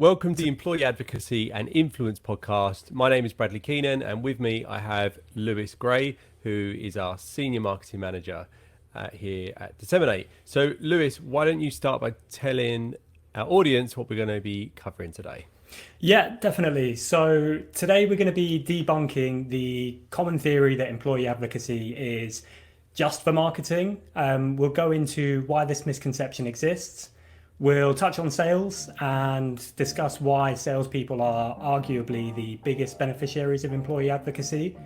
Welcome to the Employee Advocacy and Influence podcast. My name is Bradley Keenan, and with me I have Lewis Gray, who is our Senior Marketing Manager here at DSMN8. So, Lewis, why don't you start by telling our audience what we're going to be covering today? Yeah, definitely. So today we're going to be debunking the common theory that employee advocacy is just for marketing. We'll go into why this misconception exists. We'll touch on sales and discuss why salespeople are arguably the biggest beneficiaries of employee advocacy.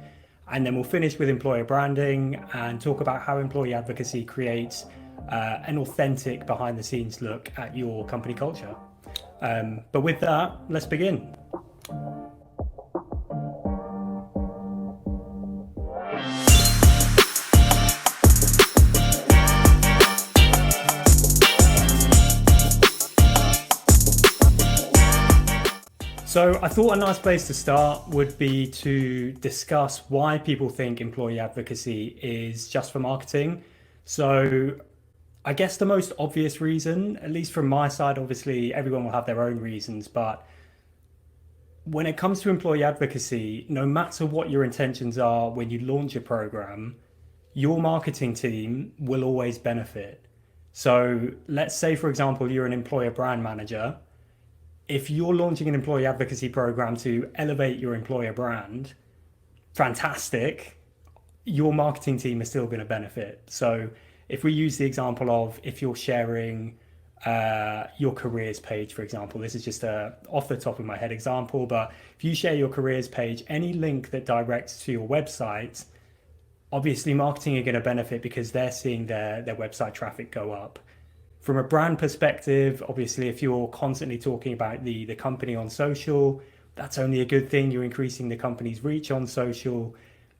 And then we'll finish with employer branding and talk about how employee advocacy creates an authentic behind the scenes look at your company culture. But with that, let's begin. So I thought a nice place to start would be to discuss why people think employee advocacy is just for marketing. So I guess the most obvious reason, at least from my side, obviously everyone will have their own reasons, but when it comes to employee advocacy, no matter what your intentions are when you launch a program, your marketing team will always benefit. So let's say, for example, you're an employer brand manager. If you're launching an employee advocacy program to elevate your employer brand, fantastic. Your marketing team is still going to benefit. So if we use the example of if you're sharing your careers page, for example, this is just a off the top of my head example, but if you share your careers page, any link that directs to your website, obviously marketing are going to benefit because they're seeing their website traffic go up. From a brand perspective, obviously, if you're constantly talking about the company on social, that's only a good thing. You're increasing the company's reach on social.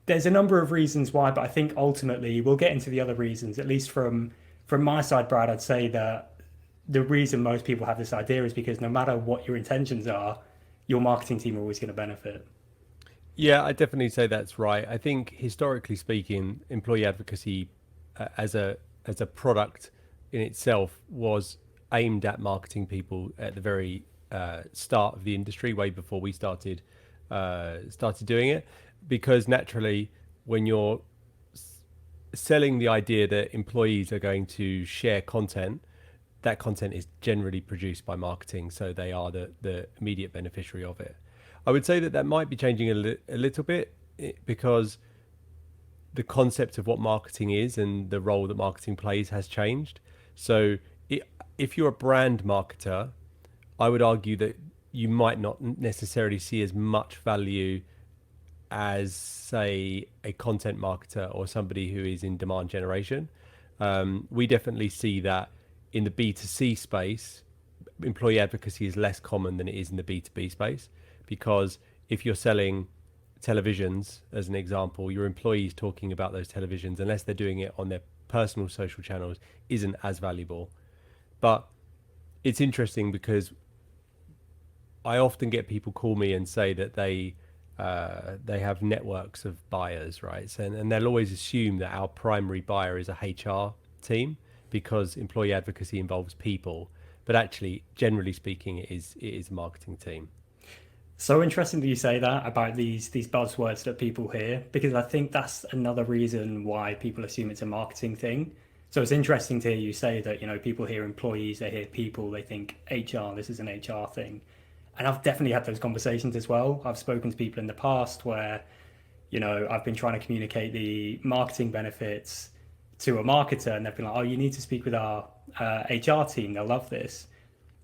There's a number of reasons why, but I think ultimately we'll get into the other reasons. At least from my side, Brad, I'd say that the reason most people have this idea is because no matter what your intentions are, your marketing team are always going to benefit. Yeah, I definitely say that's right. I think historically speaking, employee advocacy as a product in itself was aimed at marketing people at the very start of the industry, way before we started doing it, because naturally when you're selling the idea that employees are going to share content, that content is generally produced by marketing, so they are the immediate beneficiary of it. I would say that might be changing a little bit because the concept of what marketing is and the role that marketing plays has changed. So if you're a brand marketer, I would argue that you might not necessarily see as much value as, say, a content marketer or somebody who is in demand generation. We definitely see that in the B2C space, employee advocacy is less common than it is in the B2B space, because if you're selling televisions, as an example, your employees talking about those televisions, unless they're doing it on their personal social channels, isn't as valuable. But it's interesting because I often get people call me and say that they have networks of buyers, right? So, and they'll always assume that our primary buyer is a HR team because employee advocacy involves people, but actually, generally speaking, it is a marketing team. So interesting that you say that about these buzzwords that people hear, because I think that's another reason why people assume it's a marketing thing. So it's interesting to hear you say that, people hear employees, they hear people, they think HR, this is an HR thing. And I've definitely had those conversations as well. I've spoken to people in the past where, I've been trying to communicate the marketing benefits to a marketer and they've been like, oh, you need to speak with our HR team, they'll love this.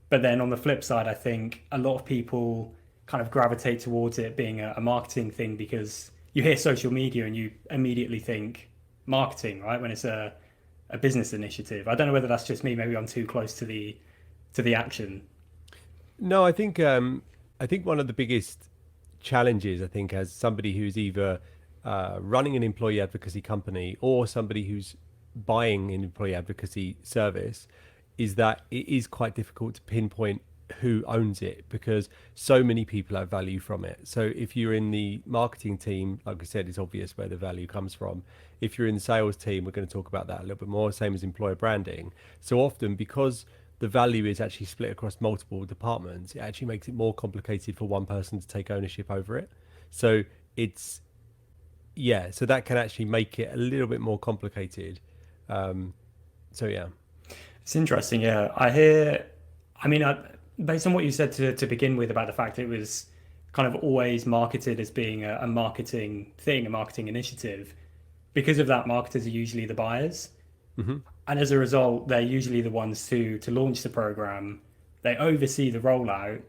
But then on the flip side, I think a lot of people kind of gravitate towards it being a marketing thing because you hear social media and you immediately think marketing, right? When it's a business initiative. I don't know whether that's just me. Maybe I'm too close to the action. No, I think one of the biggest challenges, I think, as somebody who's either running an employee advocacy company or somebody who's buying an employee advocacy service, is that it is quite difficult to pinpoint who owns it because so many people have value from it. So if you're in the marketing team, like I said, it's obvious where the value comes from. If you're in the sales team, we're going to talk about that a little bit more, same as employer branding. So often, because the value is actually split across multiple departments, it actually makes it more complicated for one person to take ownership over it. So it's, yeah, so that can actually make it a little bit more complicated. So yeah. It's interesting. Yeah, I hear. I mean, based on what you said to begin with about the fact it was kind of always marketed as being a marketing thing, a marketing initiative. Because of that, marketers are usually the buyers, Hmm. and as a result, they're usually the ones to launch the program. They oversee the rollout,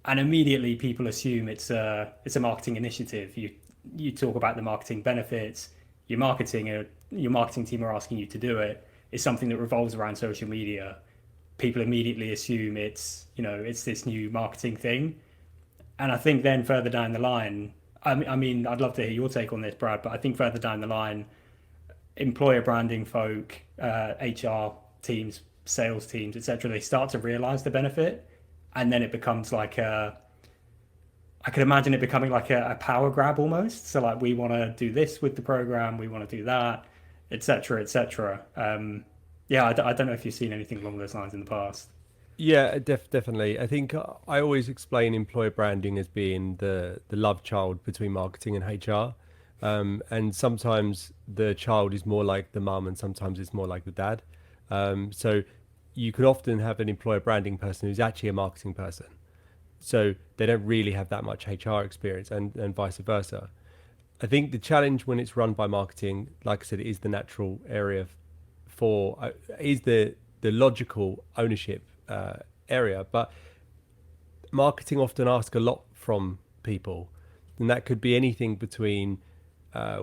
and immediately people assume it's a marketing initiative. You talk about the marketing benefits. Your marketing team are asking you to do it. It's something that revolves around social media. People immediately assume it's this new marketing thing. And I think then further down the line, I mean, I'd love to hear your take on this, Brad, but I think further down the line, employer branding folk, HR teams, sales teams, etc., they start to realize the benefit, and then it becomes like I could imagine it becoming like a power grab almost. So like we want to do this with the program, we want to do that, etc., etc. Yeah, I don't know if you've seen anything along those lines in the past. Yeah, definitely. I think I always explain employer branding as being the love child between marketing and HR. And sometimes the child is more like the mum, and sometimes it's more like the dad. So you could often have an employer branding person who's actually a marketing person. So they don't really have that much HR experience, and vice versa. I think the challenge when it's run by marketing, like I said, it is the natural area for is the logical ownership area, but marketing often ask a lot from people, and that could be anything between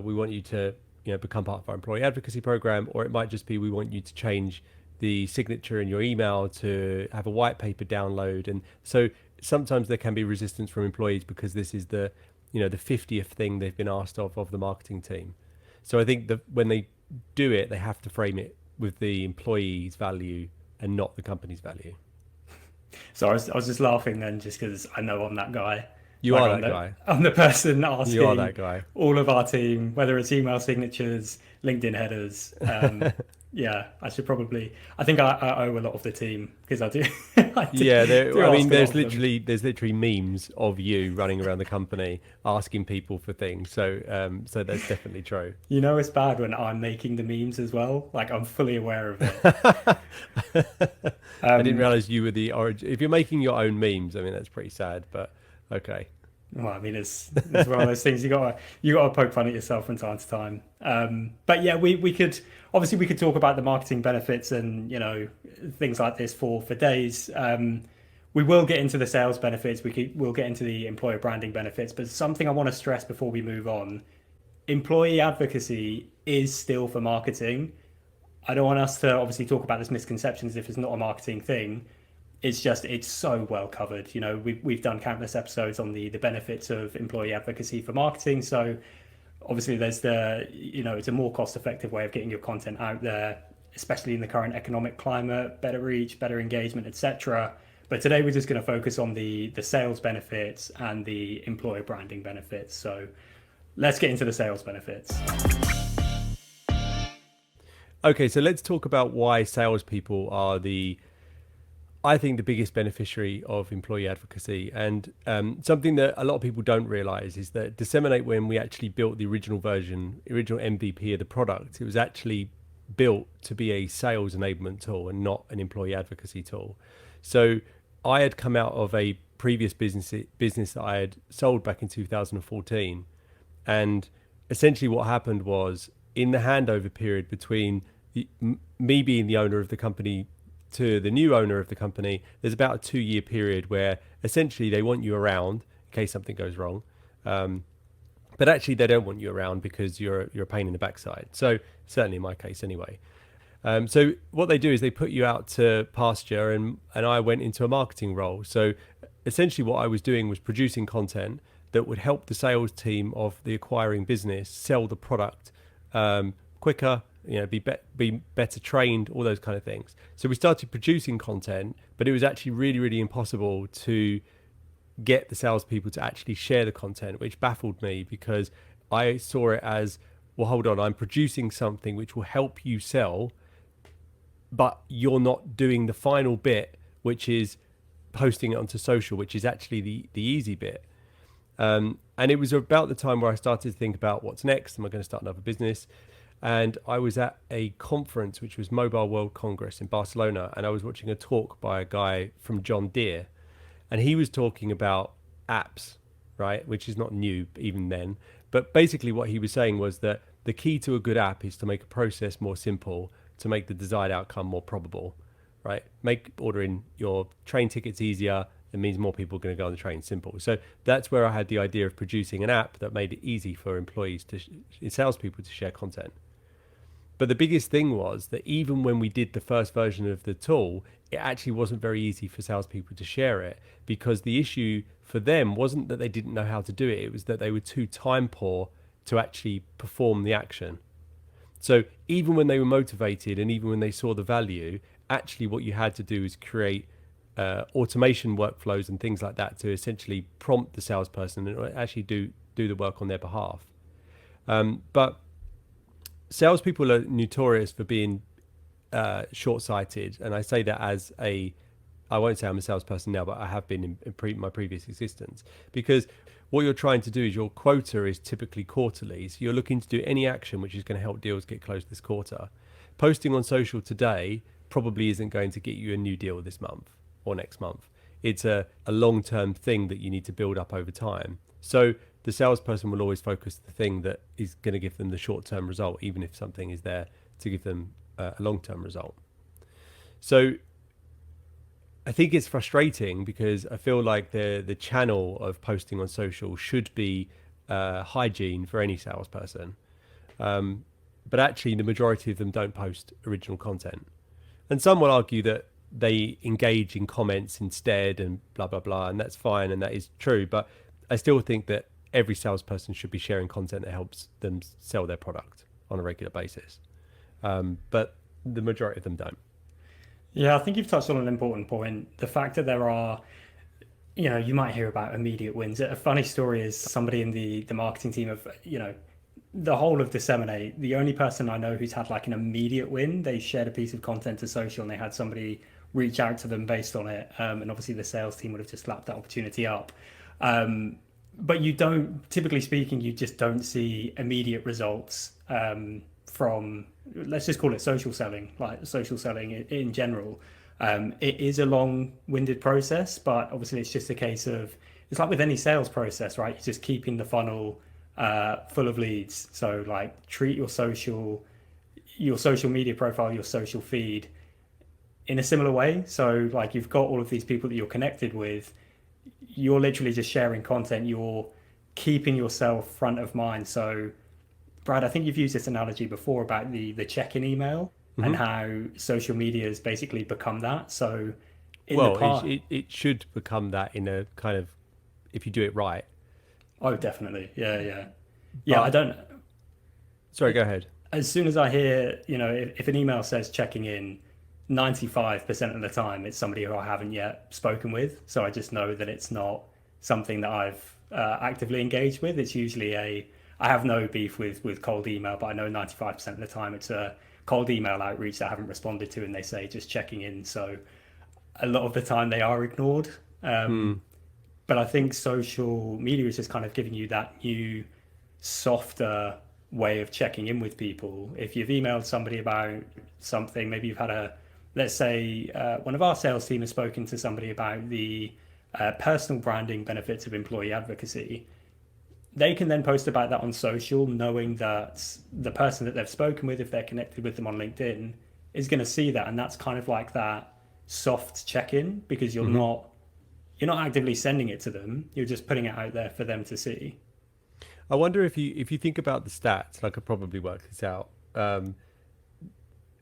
we want you to become part of our employee advocacy program, or it might just be we want you to change the signature in your email to have a white paper download. And so sometimes there can be resistance from employees because this is the the 50th thing they've been asked of the marketing team. So I think that when they do it, they have to frame it with the employee's value and not the company's value. So I was just laughing then, just because I know I'm that guy. You Like are I'm that guy. I'm the person You are asking that guy. all of our team, whether it's email signatures, LinkedIn headers. Yeah, I should probably. I think I owe a lot of the team because I do. Yeah, do I ask mean, a lot of them. there's literally memes of you running around the company asking people for things. So that's definitely true. You know, it's bad when I'm making the memes as well. Like I'm fully aware of it. I didn't Um, realize you were the origin. If you're making your own memes, I mean, that's pretty sad, but okay. Well, I mean, it's one of those things you gotta poke fun at yourself from time to time. But yeah, we could obviously we could talk about the marketing benefits and things like this for days. We will get into the sales benefits. We'll get into the employer branding benefits. But something I want to stress before we move on: employee advocacy is still for marketing. I don't want us to obviously talk about this misconceptions if it's not a marketing thing. It's so well covered. We've done countless episodes on the benefits of employee advocacy for marketing. So obviously there's it's a more cost effective way of getting your content out there, especially in the current economic climate, better reach, better engagement, etc. But today we're just going to focus on the sales benefits and the employer branding benefits. So let's get into the sales benefits. Okay, so let's talk about why salespeople are I think the biggest beneficiary of employee advocacy. And something that a lot of people don't realize is that Disseminate, when we actually built the original version, original MVP of the product, it was actually built to be a sales enablement tool and not an employee advocacy tool. So I had come out of a previous business that I had sold back in 2014. And essentially what happened was, in the handover period between me being the owner of the company to the new owner of the company, there's about a 2-year period where essentially they want you around in case something goes wrong. But actually they don't want you around because you're a pain in the backside. So certainly in my case anyway. So what they do is they put you out to pasture, and I went into a marketing role. So essentially what I was doing was producing content that would help the sales team of the acquiring business sell the product quicker, be better trained, all those kind of things. So we started producing content, but it was actually really, really impossible to get the salespeople to actually share the content, which baffled me because I saw it as, well, hold on, I'm producing something which will help you sell. but you're not doing the final bit, which is posting it onto social, which is actually the easy bit. And it was about the time where I started to think about what's next. Am I going to start another business? And I was at a conference, which was Mobile World Congress in Barcelona, and I was watching a talk by a guy from John Deere, and he was talking about apps, right? Which is not new even then. But basically what he was saying was that the key to a good app is to make a process more simple, to make the desired outcome more probable, right? Make ordering your train tickets easier. It means more people are going to go on the train. Simple. So that's where I had the idea of producing an app that made it easy for employees salespeople to share content. But the biggest thing was that even when we did the first version of the tool, it actually wasn't very easy for salespeople to share it, because the issue for them wasn't that they didn't know how to do it. It was that they were too time poor to actually perform the action. So even when they were motivated and even when they saw the value, actually what you had to do is create automation workflows and things like that to essentially prompt the salesperson and actually do the work on their behalf. But salespeople are notorious for being short-sighted, and I say that as I won't say I'm a salesperson now, but I have been in my previous existence, because what you're trying to do is your quota is typically quarterly, so you're looking to do any action which is going to help deals get closed this quarter. Posting on social today probably isn't going to get you a new deal this month or next month. It's a long-term thing that you need to build up over time. So the salesperson will always focus the thing that is going to give them the short-term result, even if something is there to give them a long-term result. So I think it's frustrating because I feel like the channel of posting on social should be hygiene for any salesperson. But actually the majority of them don't post original content. And some will argue that they engage in comments instead and blah, blah, blah. And that's fine. And that is true. But I still think that every salesperson should be sharing content that helps them sell their product on a regular basis. But the majority of them don't. Yeah, I think you've touched on an important point. The fact that there are, you might hear about immediate wins. A funny story is somebody in the marketing team of, the whole of DSMN8, the only person I know who's had like an immediate win, they shared a piece of content to social and they had somebody reach out to them based on it. And obviously the sales team would have just lapped that opportunity up. But you don't, typically speaking, you just don't see immediate results from, let's just call it social selling, like social selling in general. It is a long-winded process, but obviously it's just a case of, it's like with any sales process, right? You're just keeping the funnel full of leads. So like treat your social media profile, your social feed in a similar way. So like you've got all of these people that you're connected with, you're literally just sharing content, you're keeping yourself front of mind. So Brad, I think you've used this analogy before about the check-in email and how social media has basically become that. So it should become that in a kind of, if you do it right. Oh, definitely. Yeah. I don't. Sorry, go ahead. As soon as I hear, if an email says checking in, 95% of the time it's somebody who I haven't yet spoken with. So I just know that it's not something that I've actively engaged with. It's usually I have no beef with cold email, but I know 95% of the time it's a cold email outreach that I haven't responded to and they say just checking in. So a lot of the time they are ignored. But I think social media is just kind of giving you that new, softer way of checking in with people. If you've emailed somebody about something, maybe you've had let's say one of our sales team has spoken to somebody about the personal branding benefits of employee advocacy. They can then post about that on social, knowing that the person that they've spoken with, if they're connected with them on LinkedIn, is going to see that. And that's kind of like that soft check-in, because you're not actively sending it to them. You're just putting it out there for them to see. I wonder if you think about the stats, I could probably work this out.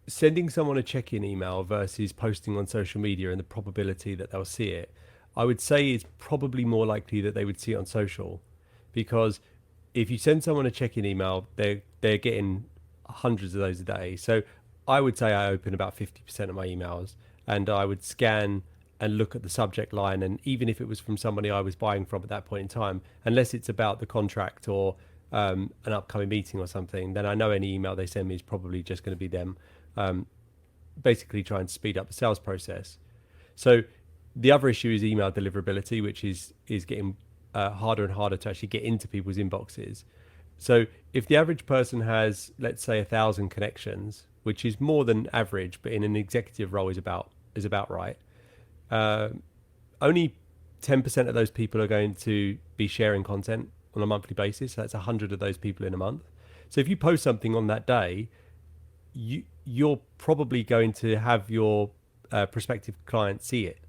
Sending someone a check-in email versus posting on social media and the probability that they'll see it, I would say it's probably more likely that they would see it on social, because if you send someone a check-in email, they're getting hundreds of those a day. So I would say I open about 50% of my emails, and I would scan and look at the subject line, and even if it was from somebody I was buying from at that point in time, unless it's about the contract or an upcoming meeting or something, then I know any email they send me is probably just going to be them basically try and speed up the sales process. So the other issue is email deliverability, which is getting harder and harder to actually get into people's inboxes. So if the average person has, let's say, 1,000 connections, which is more than average, but in an executive role is about right. Only 10% of those people are going to be sharing content on a monthly basis. So that's 100 of those people in a month. So if you post something on that day, you're probably going to have your prospective client see it,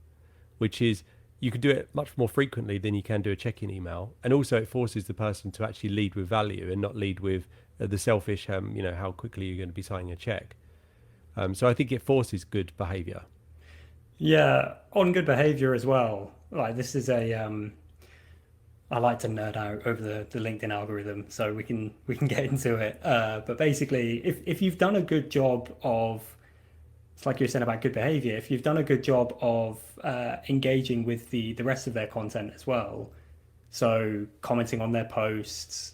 which is, you can do it much more frequently than you can do a check-in email. And also it forces the person to actually lead with value and not lead with the selfish, how quickly you're going to be signing a check. So I think it forces good behavior. Yeah, on good behavior as well. Like this is I like to nerd out over the LinkedIn algorithm, so we can get into it. But basically, if you've done a good job of, it's like you were saying about good behavior, if you've done a good job of engaging with the rest of their content as well, so commenting on their posts,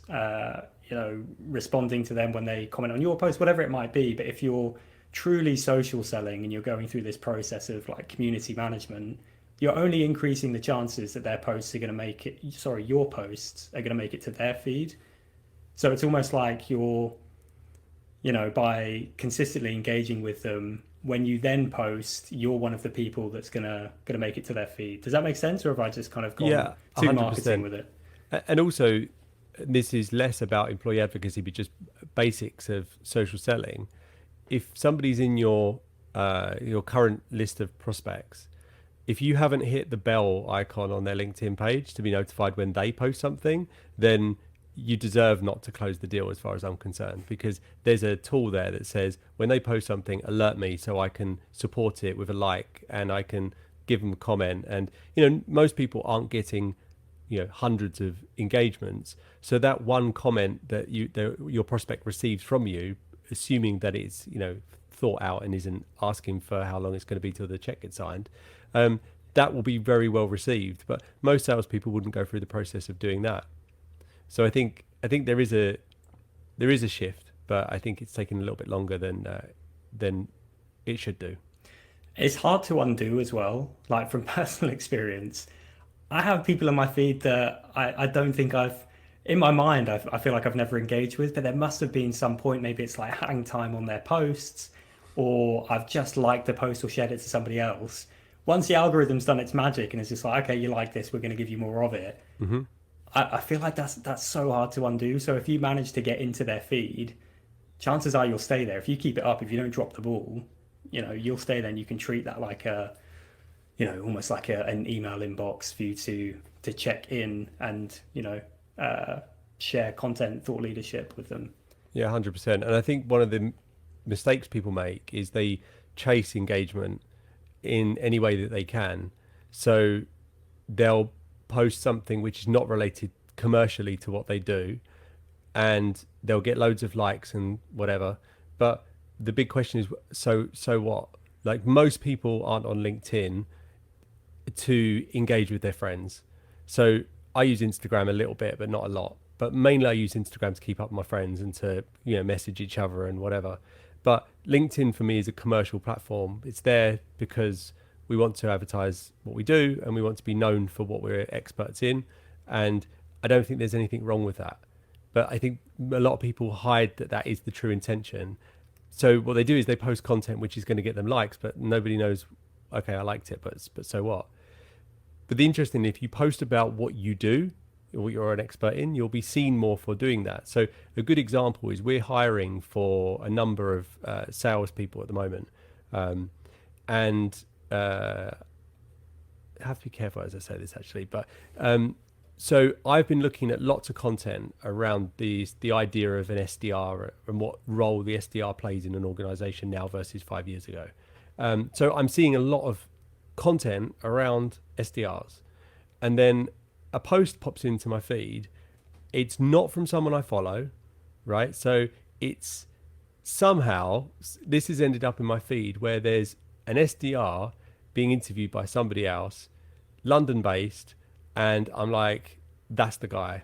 responding to them when they comment on your post, whatever it might be. But if you're truly social selling and you're going through this process of like community management, you're only increasing the chances that their posts are going to make it, your posts are going to make it to their feed. So it's almost like by consistently engaging with them, when you then post, you're one of the people that's gonna make it to their feed. Does that make sense, or have I just kind of gone too 100%. marketing with it? And also, this is less about employee advocacy, but just basics of social selling. If somebody's in your current list of prospects, if you haven't hit the bell icon on their LinkedIn page to be notified when they post something, then you deserve not to close the deal, as far as I'm concerned, because there's a tool there that says when they post something, alert me so I can support it with a like and I can give them a comment. And most people aren't getting hundreds of engagements, so that one comment that your prospect receives from you, assuming that it's thought out and isn't asking for how long it's going to be till the check gets signed, that will be very well received. But most salespeople wouldn't go through the process of doing that. So I think there is a shift, but I think it's taking a little bit longer than it should do. It's hard to undo as well. Like from personal experience, I have people in my feed that I don't think in my mind, I feel like I've never engaged with, but there must have been some point, maybe it's like hang time on their posts, or I've just liked the post or shared it to somebody else. Once the algorithm's done its magic and it's just like, okay, you like this, we're going to give you more of it. Mm-hmm. I feel like that's so hard to undo. So if you manage to get into their feed, chances are you'll stay there. If you keep it up, if you don't drop the ball, you'll stay there, and you can treat that like almost like an email inbox for you to check in and, share content, thought leadership with them. Yeah, 100%. And I think one of the mistakes people make is they chase engagement in any way that they can. So they'll post something which is not related commercially to what they do, and they'll get loads of likes and whatever. But the big question is, so what? Like, most people aren't on LinkedIn to engage with their friends. So I use Instagram a little bit, but not a lot. But mainly I use Instagram to keep up with my friends and to message each other and whatever. But LinkedIn for me is a commercial platform. It's there because we want to advertise what we do and we want to be known for what we're experts in. And I don't think there's anything wrong with that. But I think a lot of people hide that is the true intention. So what they do is they post content which is going to get them likes, but nobody knows, okay, I liked it, but so what? But the interesting, if you post about what you do, what you're an expert in, you'll be seen more for doing that. So a good example is we're hiring for a number of salespeople at the moment. And I have to be careful as I say this actually, but so I've been looking at lots of content around the idea of an SDR and what role the SDR plays in an organization now versus 5 years ago. So I'm seeing a lot of content around SDRs, and then a post pops into my feed. It's not from someone I follow, right? So it's somehow, this has ended up in my feed where there's an SDR being interviewed by somebody else, London based, and I'm like, that's the guy.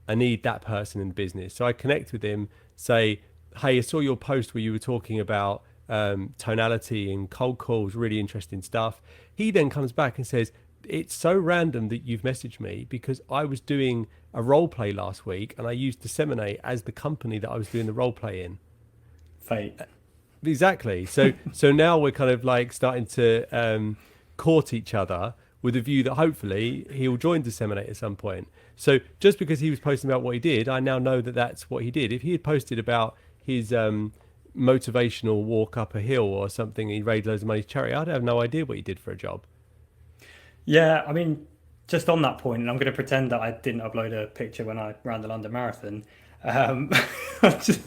I need that person in the business. So I connect with him, say, hey, I saw your post where you were talking about tonality in cold calls, really interesting stuff. He then comes back and says, it's so random that you've messaged me because I was doing a role play last week and I used Disseminate as the company that I was doing the role play in. Fate. Exactly. So now we're kind of like starting to court each other with a view that hopefully he'll join Disseminate at some point. So just because he was posting about what he did, I now know that that's what he did. If he had posted about his motivational walk up a hill or something, he raised loads of money to charity, I'd have no idea what he did for a job. Yeah, I mean, just on that point, and I'm going to pretend that I didn't upload a picture when I ran the London Marathon. Just,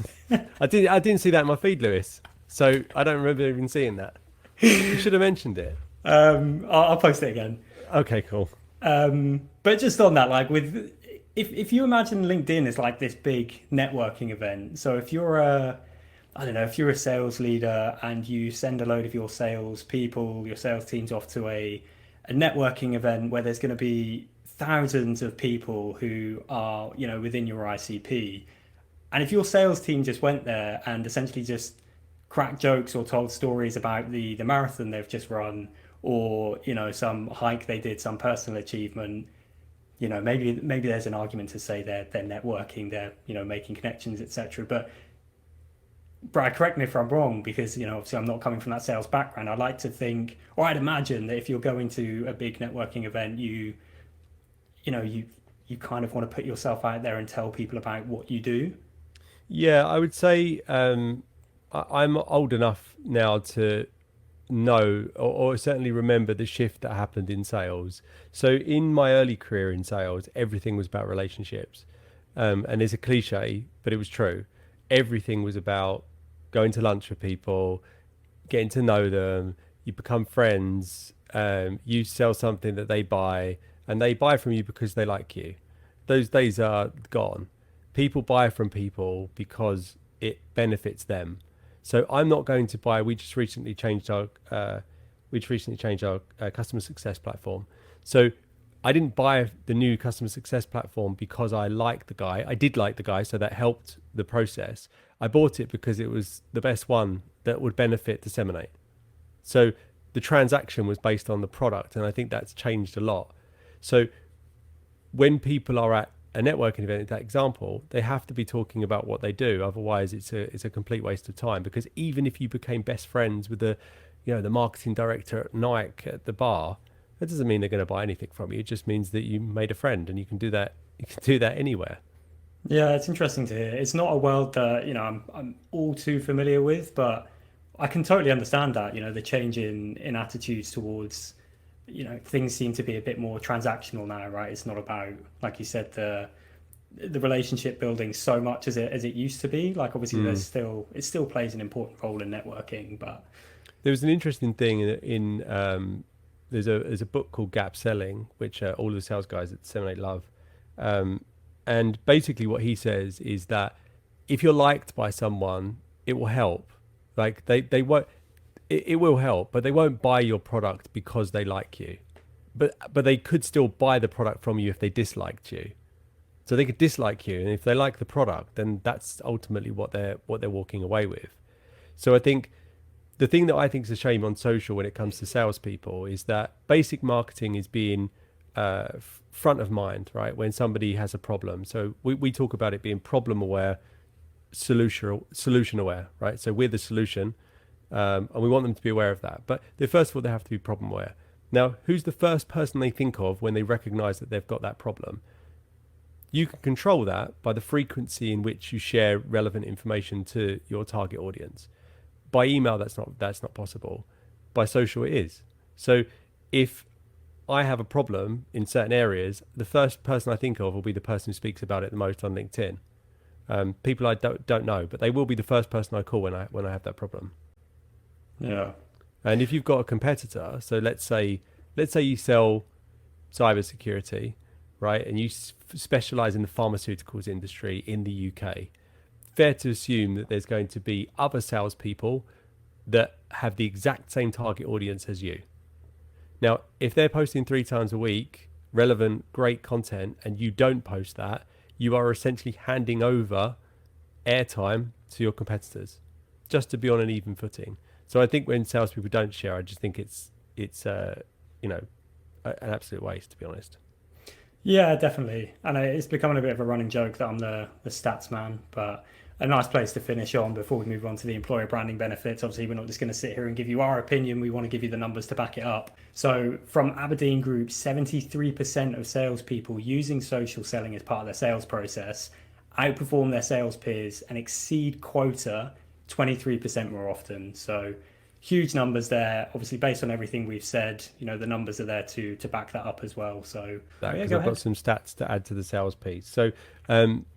I didn't see that in my feed, Lewis. So I don't remember even seeing that. You should have mentioned it. I'll post it again. Okay, cool. But just on that, like with if you imagine LinkedIn as like this big networking event. So if you're I don't know, if you're a sales leader and you send a load of your sales people, your sales teams off to a networking event where there's going to be thousands of people who are, you know, within your ICP. And if your sales team just went there and essentially just cracked jokes or told stories about the marathon they've just run, or, you know, some hike they did, some personal achievement, you know, maybe there's an argument to say they're networking, they're, you know, making connections, etc. But Brad, correct me if I'm wrong, because, you know, obviously I'm not coming from that sales background. I'd like to think, or I'd imagine that if you're going to a big networking event, you kind of want to put yourself out there and tell people about what you do. Yeah, I would say I'm old enough now to know or certainly remember the shift that happened in sales. So in my early career in sales, everything was about relationships. And it's a cliche, but it was true. Everything was about going to lunch with people, getting to know them, you become friends, you sell something that they buy, and they buy from you because they like you. Those days are gone. People buy from people because it benefits them. So I'm not going to buy. We just recently changed our customer success platform. So I didn't buy the new customer success platform because I liked the guy. I did like the guy, so that helped the process. I bought it because it was the best one that would benefit Disseminate. So the transaction was based on the product, and I think that's changed a lot. So when people are at a networking event, that example, they have to be talking about what they do. Otherwise, it's a complete waste of time. Because even if you became best friends with the marketing director at Nike at the bar, that doesn't mean they're going to buy anything from you. It just means that you made a friend, and you can do that. You can do that anywhere. Yeah, it's interesting to hear. It's not a world that, you know, I'm all too familiar with, but I can totally understand that, you know, the change in attitudes towards, you know, things seem to be a bit more transactional now, right? It's not about, like you said, the relationship building so much as it used to be. Like obviously it still plays an important role in networking, but there was an interesting thing in there's a book called Gap Selling, which all of the sales guys at Disseminate love. And basically what he says is that if you're liked by someone, it will help. Like they won't, it will help, but they won't buy your product because they like you. But they could still buy the product from you if they disliked you. So they could dislike you, and if they like the product, then that's ultimately what they're walking away with. So I think the thing that I think is a shame on social when it comes to salespeople is that basic marketing is being front of mind, right? When somebody has a problem. So we talk about it being problem aware, solution aware, right? So we're the solution, and we want them to be aware of that. But first of all, they have to be problem aware. Now, who's the first person they think of when they recognize that they've got that problem? You can control that by the frequency in which you share relevant information to your target audience. By email, that's not possible. By social, it is. So if I have a problem in certain areas, the first person I think of will be the person who speaks about it the most on LinkedIn. People I don't know, but they will be the first person I call when I have that problem. yeah. And if you've got a competitor, so let's say you sell cybersecurity, right, and you specialize in the pharmaceuticals industry in the UK, fair to assume that there's going to be other salespeople that have the exact same target audience as you. Now, if they're posting 3 times a week, relevant, great content, and you don't post that, you are essentially handing over airtime to your competitors just to be on an even footing. So I think when salespeople don't share, I just think it's you know an absolute waste, to be honest. Yeah, definitely. And it's becoming a bit of a running joke that I'm the stats man, but a nice place to finish on before we move on to the employer branding benefits. Obviously, we're not just going to sit here and give you our opinion. We want to give you the numbers to back it up. So, from Aberdeen Group, 73% of salespeople using social selling as part of their sales process outperform their sales peers and exceed quota 23% more often. So, huge numbers there. Obviously, based on everything we've said, the numbers are there to back that up as well. So, That yeah, because go I've got ahead. some stats to add to the sales piece. So,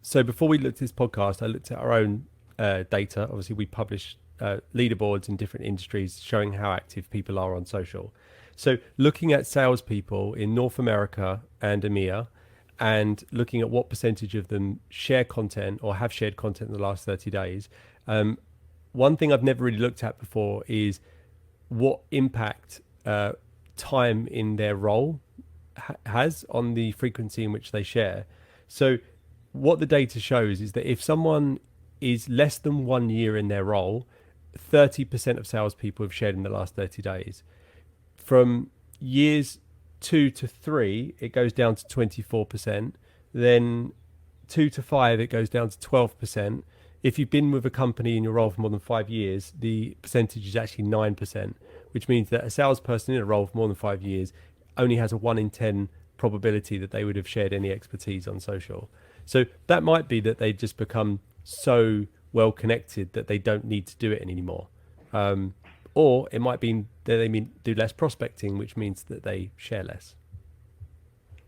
so before we looked at this podcast, I looked at our own data. Obviously, we publish leaderboards in different industries showing how active people are on social. So, looking at salespeople in North America and EMEA, and looking at what percentage of them share content or have shared content in the last 30 days. One thing I've never really looked at before is what impact time in their role has on the frequency in which they share. So, what the data shows is that if someone is less than 1 year in their role, 30% of salespeople have shared in the last 30 days. From years 2 to 3, it goes down to 24%. Then 2 to 5, it goes down to 12%. If you've been with a company in your role for more than 5 years, the percentage is actually 9%, which means that a salesperson in a role for more than 5 years only has a 1 in 10 probability that they would have shared any expertise on social. So that might be that they just become so well connected that they don't need to do it anymore. Or it might be that they do less prospecting, which means that they share less.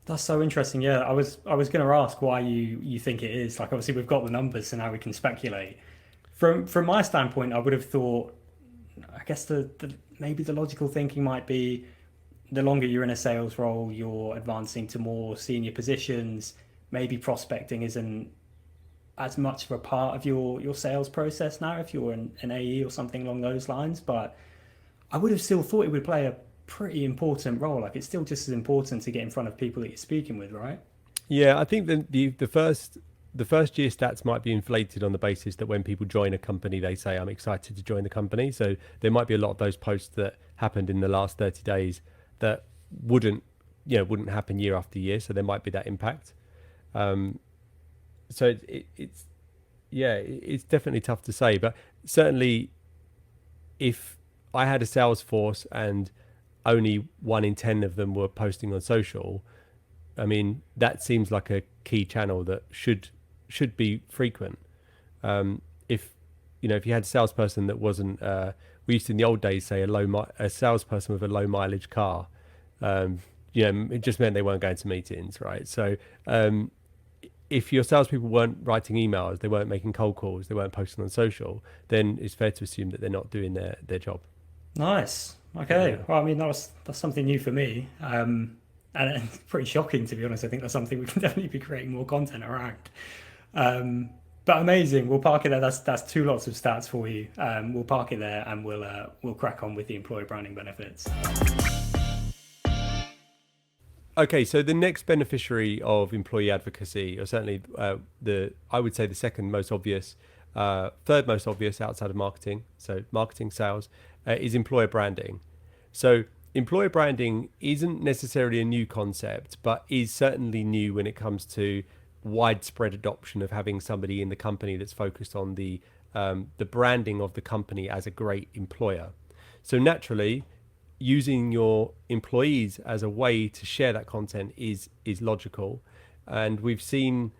That's so interesting. Yeah, I was going to ask why you think it is. Like, obviously, we've got the numbers, so now we can speculate. From my standpoint, I would have thought, I guess the maybe the logical thinking might be the longer you're in a sales role, you're advancing to more senior positions. Maybe prospecting isn't as much of a part of your sales process now if you're an AE or something along those lines. But I would have still thought it would play a pretty important role. Like, it's still just as important to get in front of people that you're speaking with, right? Yeah, I think the first year stats might be inflated on the basis that when people join a company, they say, "I'm excited to join the company." So there might be a lot of those posts that happened in the last 30 days that wouldn't, wouldn't happen year after year. So there might be that impact. Um, so it's yeah, it's definitely tough to say, but certainly if I had a sales force and only 1 in 10 of them were posting on social, I mean, that seems like a key channel that should be frequent. If if you had a salesperson that wasn't, we used to in the old days say a salesperson with a low mileage car, it just meant they weren't going to meetings, right? So if your salespeople weren't writing emails, they weren't making cold calls, they weren't posting on social, then it's fair to assume that they're not doing their job. Nice. Okay. Yeah. Well, I mean, that's something new for me. And it's pretty shocking, to be honest. I think that's something we can definitely be creating more content around. But amazing. We'll park it there. That's two lots of stats for you. We'll park it there, and we'll crack on with the employer branding benefits. Okay, so the next beneficiary of employee advocacy, or certainly I would say the second most obvious, third most obvious outside of marketing, so marketing, sales, is employer branding. So employer branding isn't necessarily a new concept, but is certainly new when it comes to widespread adoption of having somebody in the company that's focused on the branding of the company as a great employer. So naturally, using your employees as a way to share that content is logical, and we've seen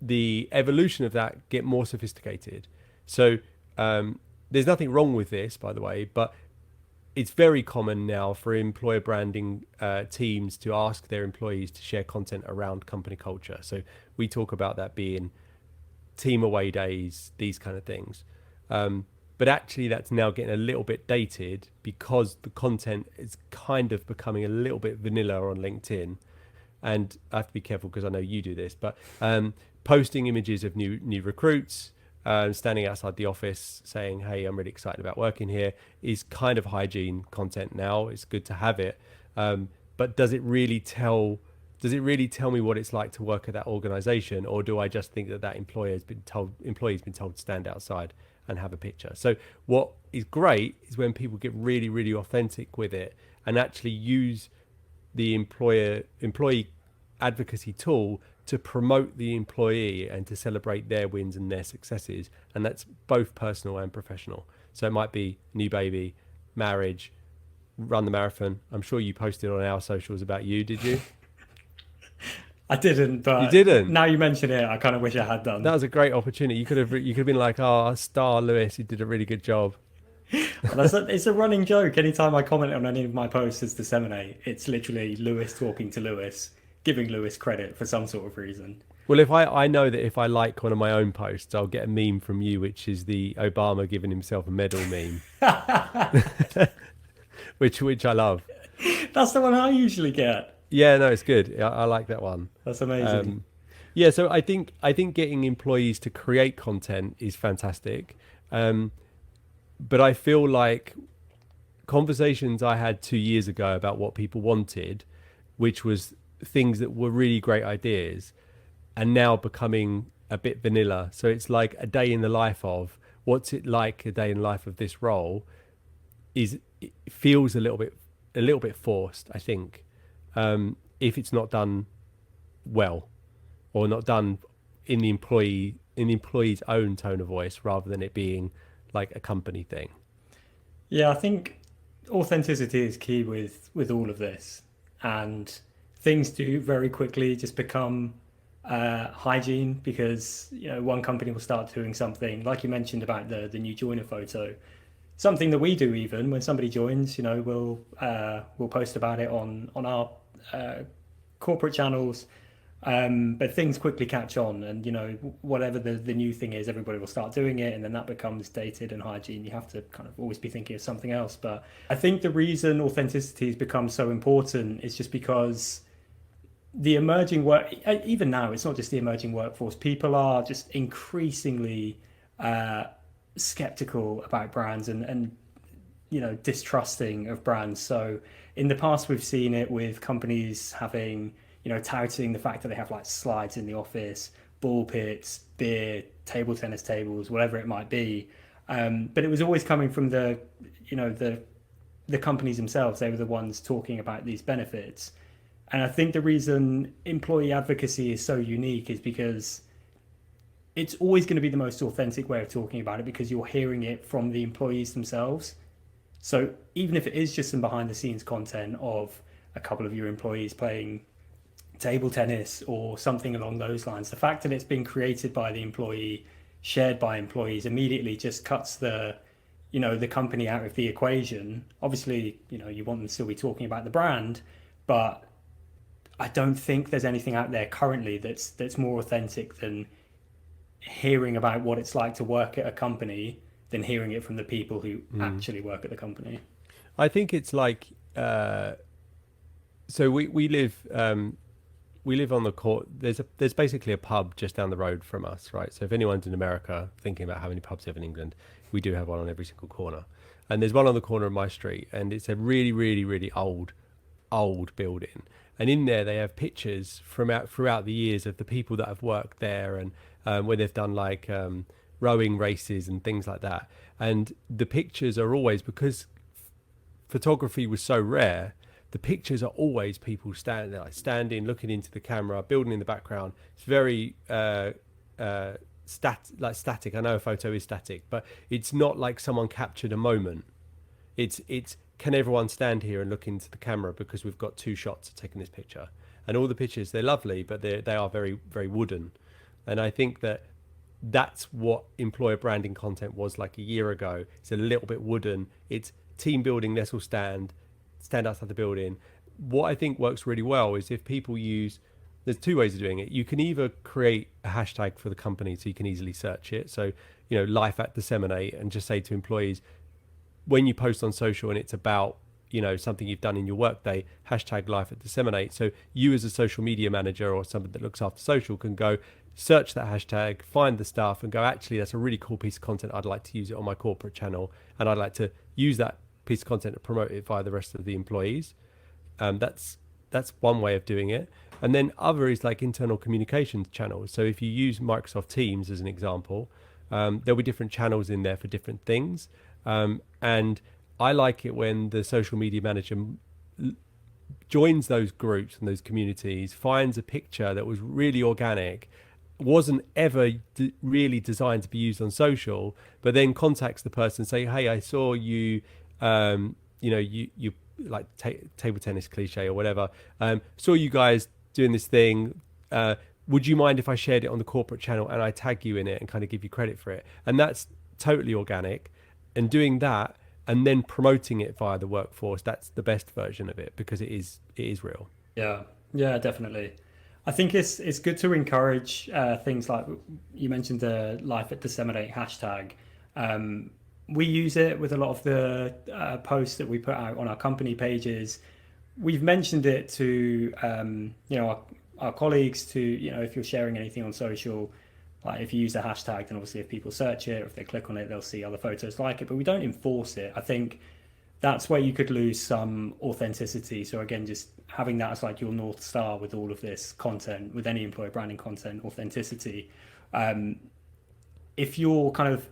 the evolution of that get more sophisticated. So there's nothing wrong with this, by the way, but it's very common now for employer branding teams to ask their employees to share content around company culture. So we talk about that being team away days, these kind of things. But actually, that's now getting a little bit dated because the content is kind of becoming a little bit vanilla on LinkedIn. And I have to be careful because I know you do this, but posting images of new recruits, standing outside the office saying, "Hey, I'm really excited about working here," is kind of hygiene content now. It's good to have it, but does it really tell me what it's like to work at that organization, or do I just think that employee's been told to stand outside and have a picture. So what is great is when people get really, really authentic with it and actually use the employee advocacy tool to promote the employee and to celebrate their wins and their successes. And that's both personal and professional. So it might be new baby, marriage, run the marathon. I'm sure you posted on our socials about you, did you? I didn't, but You didn't? now you mention it, I kind of wish I had done. That was a great opportunity. You could have been like, oh, star Lewis, you did a really good job. It's a running joke. Anytime I comment on any of my posts as disseminate, it's literally Lewis talking to Lewis, giving Lewis credit for some sort of reason. Well, if I know that if I like one of my own posts, I'll get a meme from you, which is the Obama giving himself a medal meme, which I love. That's the one I usually get. Yeah, no, it's good. I like that one. That's amazing. Yeah, so I think getting employees to create content is fantastic, but I feel like conversations I had 2 years ago about what people wanted, which was things that were really great ideas, and now becoming a bit vanilla. So it's like a day in the life of what's it like a day in the life of this role it feels a little bit forced, I think, if it's not done well or not done in the employee's own tone of voice rather than it being like a company thing. Yeah, I think authenticity is key with all of this, and things do very quickly just become hygiene because one company will start doing something like you mentioned about the new joiner photo, something that we do. Even when somebody joins, we'll post about it on our corporate channels. But things quickly catch on, and whatever the new thing is, everybody will start doing it, and then that becomes dated and hygiene. You have to kind of always be thinking of something else. But I think the reason authenticity has become so important is just because the emerging work, even now, it's not just the emerging workforce. People are just increasingly skeptical about brands and distrusting of brands. So in the past, we've seen it with companies having touting the fact that they have like slides in the office, ball pits, beer, table tennis tables, whatever it might be. But it was always coming from the companies themselves. They were the ones talking about these benefits. And I think the reason employee advocacy is so unique is because it's always going to be the most authentic way of talking about it because you're hearing it from the employees themselves. So even if it is just some behind the scenes content of a couple of your employees playing table tennis or something along those lines, the fact that it's been created by the employee, shared by employees, immediately just cuts the company out of the equation. Obviously, you want them to still be talking about the brand, but I don't think there's anything out there currently that's more authentic than hearing about what it's like to work at a company than hearing it from the people who actually work at the company. I think it's like so we live on the court. There's basically a pub just down the road from us, right? So if anyone's in America thinking about how many pubs they have in England, we do have one on every single corner. And there's one on the corner of my street, and it's a really, really, really old building. And in there they have pictures throughout the years of the people that have worked there, and where they've done like rowing races and things like that. And the pictures are always, because photography was so rare, the pictures are always people standing, looking into the camera, building in the background. It's very static. I know a photo is static, but it's not like someone captured a moment. It's can everyone stand here and look into the camera because we've got 2 shots of taking this picture. And all the pictures, they're lovely, but they are very, very wooden. And I think that's what employer branding content was like a year ago. It's a little bit wooden. It's team building, let's all stand outside the building. What I think works really well is if people there's 2 ways of doing it. You can either create a hashtag for the company so you can easily search it. So, life at DSMN8, and just say to employees, when you post on social and it's about, something you've done in your workday, hashtag life at DSMN8. So you as a social media manager or somebody that looks after social can go search that hashtag, find the stuff and go, actually, that's a really cool piece of content. I'd like to use it on my corporate channel, and I'd like to use that piece of content to promote it via the rest of the employees. That's one way of doing it. And then other is like internal communications channels. So if you use Microsoft Teams as an example, There'll be different channels in there for different things. And I like it when the social media manager joins those groups and those communities, finds a picture that was really organic, wasn't ever really designed to be used on social, but then contacts the person and say, hey, I saw you, you like table tennis cliche or whatever, saw you guys doing this thing. Would you mind if I shared it on the corporate channel and I tag you in it and kind of give you credit for it? And that's totally organic. And doing that and then promoting it via the workforce, that's the best version of it, because it is real. Yeah, definitely. I think it's good to encourage things like you mentioned, the Life at Disseminate hashtag. We use it with a lot of the posts that we put out on our company pages. We've mentioned it to our colleagues, to if you're sharing anything on social, like if you use the hashtag, then obviously if people search it, or if they click on it, they'll see other photos like it, but we don't enforce it. I think that's where you could lose some authenticity. So again, just having that as like your North Star with all of this content, with any employer branding content, authenticity. If you're kind of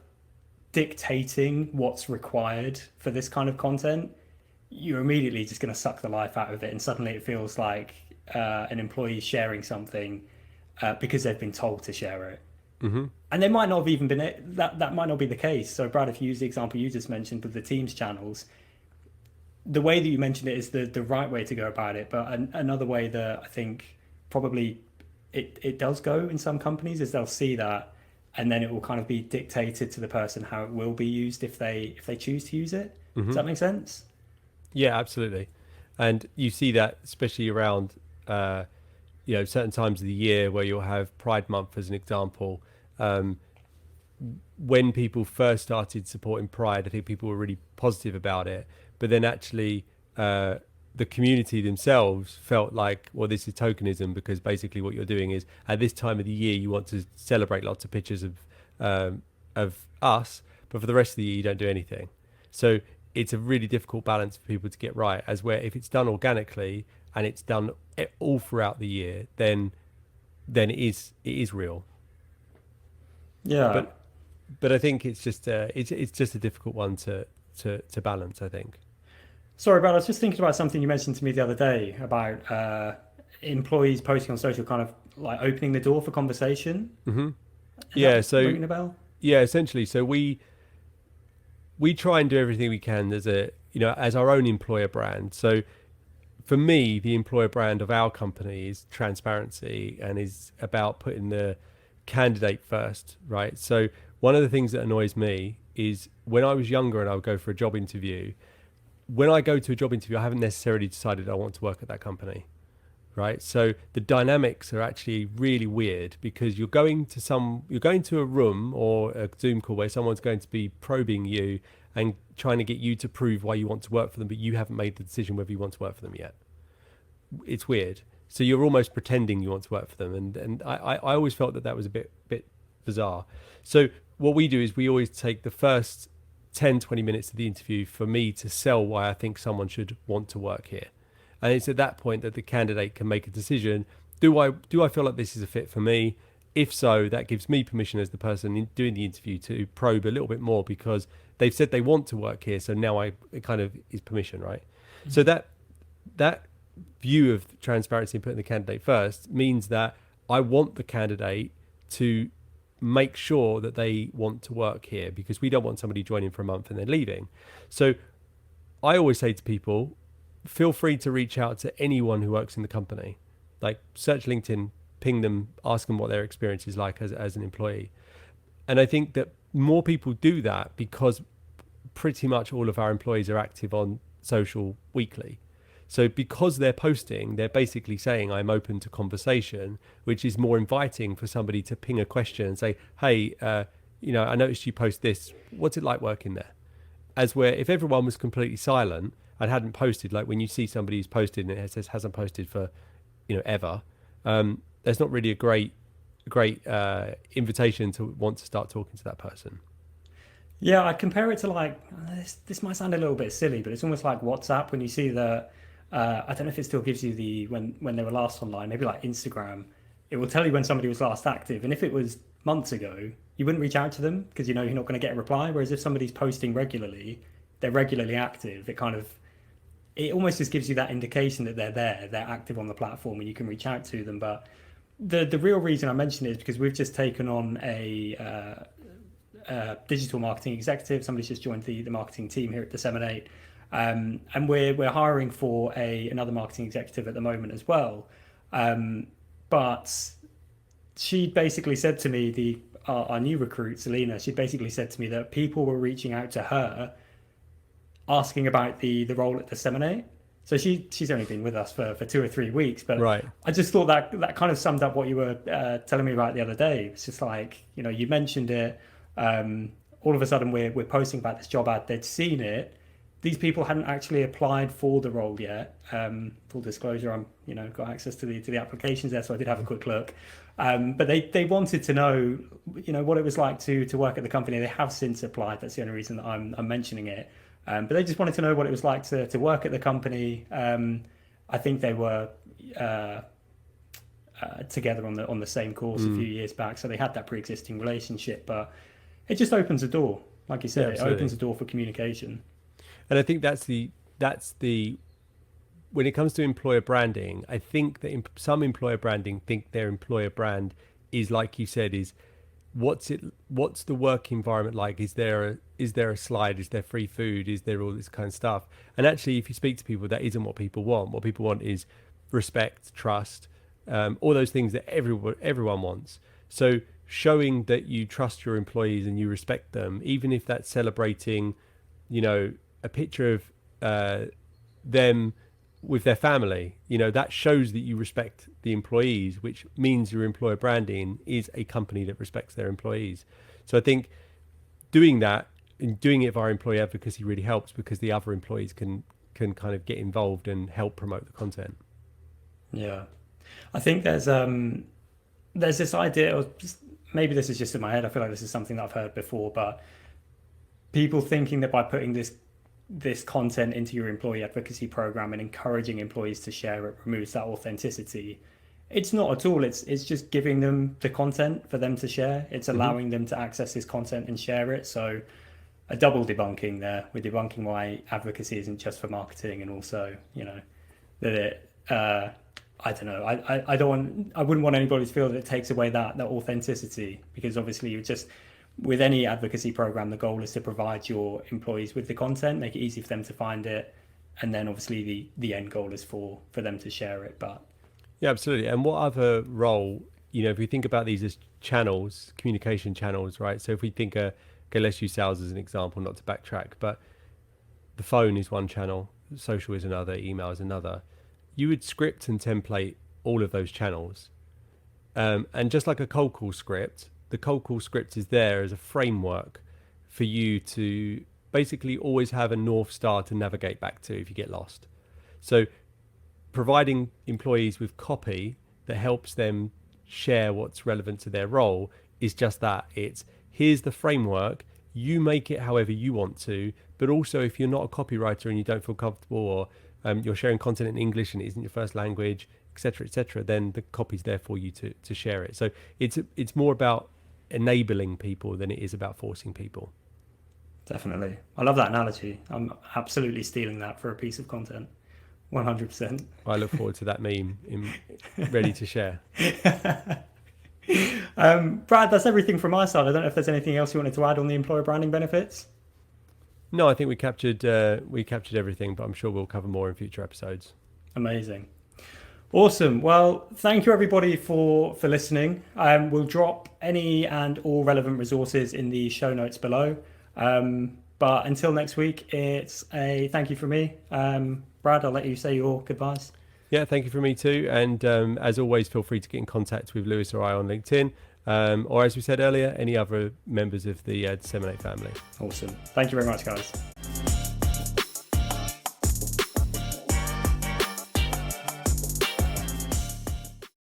dictating what's required for this kind of content, you're immediately just going to suck the life out of it. And suddenly it feels like an employee sharing something because they've been told to share it. Mm-hmm. And they might not have even been that might not be the case. So Brad, if you use the example you just mentioned with the Teams channels, the way that you mentioned it is the right way to go about it. But another way that I think probably it does go in some companies is they'll see that, and then it will kind of be dictated to the person how it will be used if they choose to use it. Mm-hmm. Does that make sense? Yeah, absolutely. And you see that especially around certain times of the year where you'll have Pride Month as an example. When people first started supporting Pride, I think people were really positive about it. But then actually the community themselves felt like, well, this is tokenism, because basically what you're doing is at this time of the year, you want to celebrate lots of pictures of us, but for the rest of the year, you don't do anything. So it's a really difficult balance for people to get right, as where if it's done organically and it's done all throughout the year, then it is real. Yeah. But I think it's just a difficult one to balance, I think. Sorry, Brad, I was just thinking about something you mentioned to me the other day about employees posting on social, kind of like opening the door for conversation. Mm-hmm. Is Yeah, that so ringing a bell? yeah, essentially, so we try and do everything we can as our own employer brand. So for me, the employer brand of our company is transparency and is about putting the candidate first, right? So one of the things that annoys me is when I was younger and I would go for a job interview, when I go to a job interview, I haven't necessarily decided I want to work at that company, right? So the dynamics are actually really weird, because you're going to a room or a Zoom call where someone's going to be probing you and trying to get you to prove why you want to work for them, but you haven't made the decision whether you want to work for them yet. It's weird. So you're almost pretending you want to work for them, and I always felt that was a bit bizarre. So what we do is we always take the first 10-20 minutes of the interview for me to sell why I think someone should want to work here. And it's at that point that the candidate can make a decision. Do I feel like this is a fit for me? If so, that gives me permission as the person doing the interview to probe a little bit more, because they've said they want to work here. So now it kind of is permission, right? Mm-hmm. So that view of transparency and putting the candidate first means that I want the candidate to make sure that they want to work here, because we don't want somebody joining for a month and then leaving. So I always say to people, feel free to reach out to anyone who works in the company. Like, search LinkedIn, ping them, ask them what their experience is like as an employee. And I think that more people do that because pretty much all of our employees are active on social weekly. So because they're posting, they're basically saying, I'm open to conversation, which is more inviting for somebody to ping a question and say, hey, I noticed you post this. What's it like working there? As where if everyone was completely silent and hadn't posted, like when you see somebody who's posted and it says hasn't posted for, ever, there's not really a great invitation to want to start talking to that person. Yeah, I compare it to like, this might sound a little bit silly, but it's almost like WhatsApp when you see the, I don't know if it still gives you when they were last online, maybe like Instagram, it will tell you when somebody was last active. And if it was months ago, you wouldn't reach out to them because you know you're not going to get a reply. Whereas if somebody's posting regularly, they're regularly active. It almost just gives you that indication that they're active on the platform and you can reach out to them. But the real reason I mention it is because we've just taken on a digital marketing executive. Somebody's just joined the marketing team here at DSMN8. And we're hiring for another marketing executive at the moment as well. But she basically said to me, our new recruit, Selena, she basically said to me that people were reaching out to her asking about the role at DSMN8. So she's only been with us for 2 or 3 weeks, but right. I just thought that kind of summed up what you were telling me about the other day. It's just like, you know, you mentioned it. All of a sudden we're posting about this job ad. They'd seen it. These people hadn't actually applied for the role yet. Full disclosure, I'm got access to the applications there, so I did have a quick look. But they wanted to know, what it was like to work at the company. They have since applied. That's the only reason that I'm mentioning it. But they just wanted to know what it was like to work at the company. I think they were together on the same course a few years back, so they had that pre-existing relationship. But it just opens a door, like you said. It opens a door for communication. And I think that's the when it comes to employer branding, I think that some employer branding think their employer brand is, like you said, is what's the work environment like? Is there a slide? Is there free food? Is there all this kind of stuff? And actually, if you speak to people, that isn't what people want. What people want is respect, trust, all those things that everyone wants. So showing that you trust your employees and you respect them, even if that's celebrating, a picture of them with their family, that shows that you respect the employees, which means your employer branding is a company that respects their employees. So I think doing that and doing it via employee advocacy really helps, because the other employees can kind of get involved and help promote the content. Yeah, I think there's this idea, or maybe this is just in my head. I feel like this is something that I've heard before, but people thinking that by putting this content into your employee advocacy program and encouraging employees to share it removes that authenticity. It's not at all. It's just giving them the content for them to share. It's allowing them to access this content and share it. So a double debunking there. We're debunking why advocacy isn't just for marketing, and also, that it, I don't know. I wouldn't want anybody to feel that it takes away that authenticity, because obviously with any advocacy program, the goal is to provide your employees with the content, make it easy for them to find it, and then obviously the end goal is for them to share it. But yeah, absolutely. And what other role, if we think about these as channels, communication channels, right? So if we think, okay, let's use sales as an example, not to backtrack, but the phone is one channel, social is another, email is another. You would script and template all of those channels. And just like a cold call script, the cold call script is there as a framework for you to basically always have a North Star to navigate back to if you get lost. So providing employees with copy that helps them share what's relevant to their role is just that. It's, here's the framework, you make it however you want to, but also if you're not a copywriter and you don't feel comfortable, or you're sharing content in English and it isn't your first language, etc., then the copy's there for you to share it. So it's more about enabling people than it is about forcing people. Definitely. I love that analogy. I'm absolutely stealing that for a piece of content. 100%. I look forward to that meme ready to share. Brad, that's everything from my side. I don't know if there's anything else you wanted to add on the employer branding benefits. No, I think we captured everything, but I'm sure we'll cover more in future episodes. Amazing. Awesome. Well, thank you everybody for listening. We'll drop any and all relevant resources in the show notes below. But until next week, it's a thank you from me. Brad, I'll let you say your goodbyes. Yeah, thank you from me too. And as always, feel free to get in contact with Lewis or I on LinkedIn. Or as we said earlier, any other members of the DSMN8 family. Awesome. Thank you very much, guys.